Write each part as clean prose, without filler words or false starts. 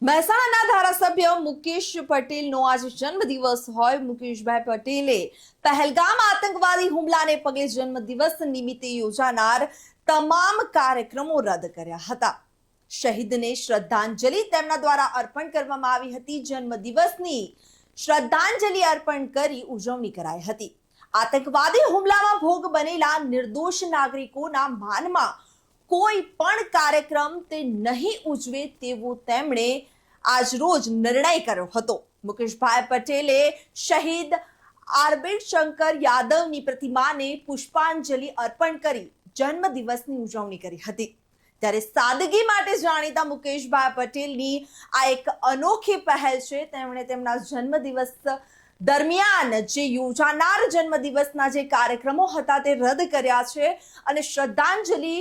મહેસાણાના ધારાસભ્ય મુકેશ પટેલનો આજે જન્મદિવસ હોય. મુકેશભાઈ પટેલે પહેલગામ આતંકવાદી હુમલાને પગલે જન્મદિવસ નિમિત્તે યોજાનાર તમામ કાર્યક્રમો રદ કર્યા હતા. શહીદને શ્રદ્ધાંજલિ તેમના દ્વારા અર્પણ કરવામાં આવી હતી. જન્મદિવસની શ્રદ્ધાંજલિ અર્પણ કરી ઉજવણી કરાઈ હતી. આતંકવાદી હુમલામાં ભોગ બનેલા નિર્દોષ નાગરિકોના માનમાં કોઈ પણ કાર્યક્રમ તે નહીં ઉજવે તેવો તેમણે આજ રોજ નિર્ણય કર્યો હતો. મુકેશભાઈ પટેલે શહીદ આરબીડ શંકર યાદવની પ્રતિમાને પુષ્પાંજલિ અર્પણ કરી જન્મદિવસની ઉજવણી કરી હતી. ત્યારે સાદગી માટે જાણીતા મુકેશભાઈ પટેલની આ એક અનોખી પહેલ છે. તેમણે તેમના જન્મદિવસ દરમિયાન જે યોજાનાર જન્મદિવસના જે કાર્યક્રમો હતા તે રદ કર્યા છે અને શ્રદ્ધાંજલિ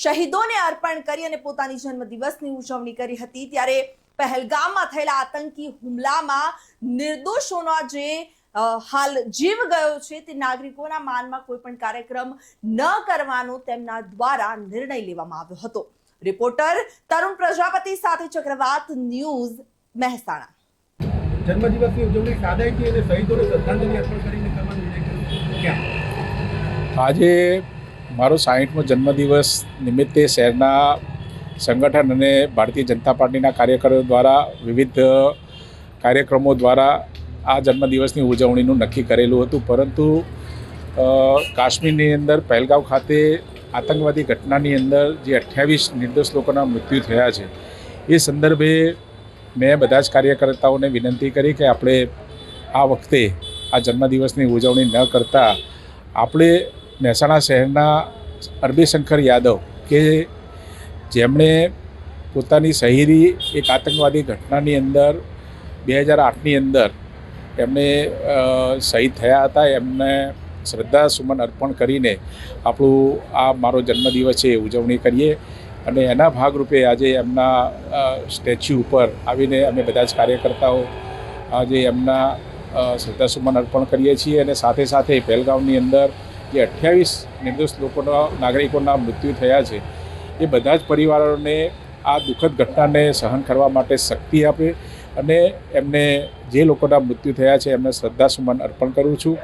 શહીદોને અર્પણ કરી અને પોતાની જન્મદિવસની ઉજવણી કરી હતી. ત્યારે પહેલગામમાં થયેલા આતંકી હુમલામાં નિર્દોષોનો જે હાલ જીવ ગયો છે તે નાગરિકોના માનમાં કોઈ પણ કાર્યક્રમ ન કરવાનો તેમના દ્વારા નિર્ણય લેવામાં આવ્યો હતો. રિપોર્ટર તરુણ પ્રજાપતિ સાથે ચક્રવાત ન્યૂઝ, મહેસાણા. જન્મદિવસની ઉજવણી સાદાઈથી અને શહીદોને શ્રદ્ધાંજલિ અર્પણ કરીને કરવાનો નિર્ણય કર્યો. આજે મારો 60મો જન્મદિવસ નિમિત્તે શહેરના સંગઠન અને ભારતીય જનતા પાર્ટીના કાર્યકરો દ્વારા વિવિધ કાર્યક્રમો દ્વારા આ જન્મદિવસની ઉજવણીનું નક્કી કરેલું હતું. પરંતુ કાશ્મીરની અંદર પહેલગામ ખાતે આતંકવાદી ઘટનાની અંદર જે 28 નિર્દોષ લોકોના મૃત્યુ થયા છે એ સંદર્ભે મેં બધા જ કાર્યકર્તાઓને વિનંતી કરી કે આપણે આ વખતે આ જન્મદિવસની ઉજવણી ન કરતા આપણે મહેસાણા શહેરના આરબીડ શંકર યાદવ કે જેમણે પોતાની શહીદી એક આતંકવાદી ઘટનાની અંદર 2008ની અંદર એમને શહીદ થયા હતા, એમને શ્રદ્ધાસુમન અર્પણ કરીને આપણું આ મારો જન્મદિવસ છે ઉજવણી કરીએ. અને એના ભાગરૂપે આજે એમના સ્ટેચ્યુ ઉપર આવીને અમે બધા જ કાર્યકર્તાઓ આજે એમના શ્રદ્ધાસુમન અર્પણ કરીએ છીએ. અને સાથે સાથે પહેલગામની અંદર જે 28 નિર્દોષ નાગરિકોના મૃત્યુ થયા છે એ બધા જ પરિવારોને આ દુઃખદ ઘટનાને સહન કરવા માટે શક્તિ આપે અને એમને જે લોકોના મૃત્યુ થયા છે એમને શ્રદ્ધાસુમન અર્પણ કરું છું.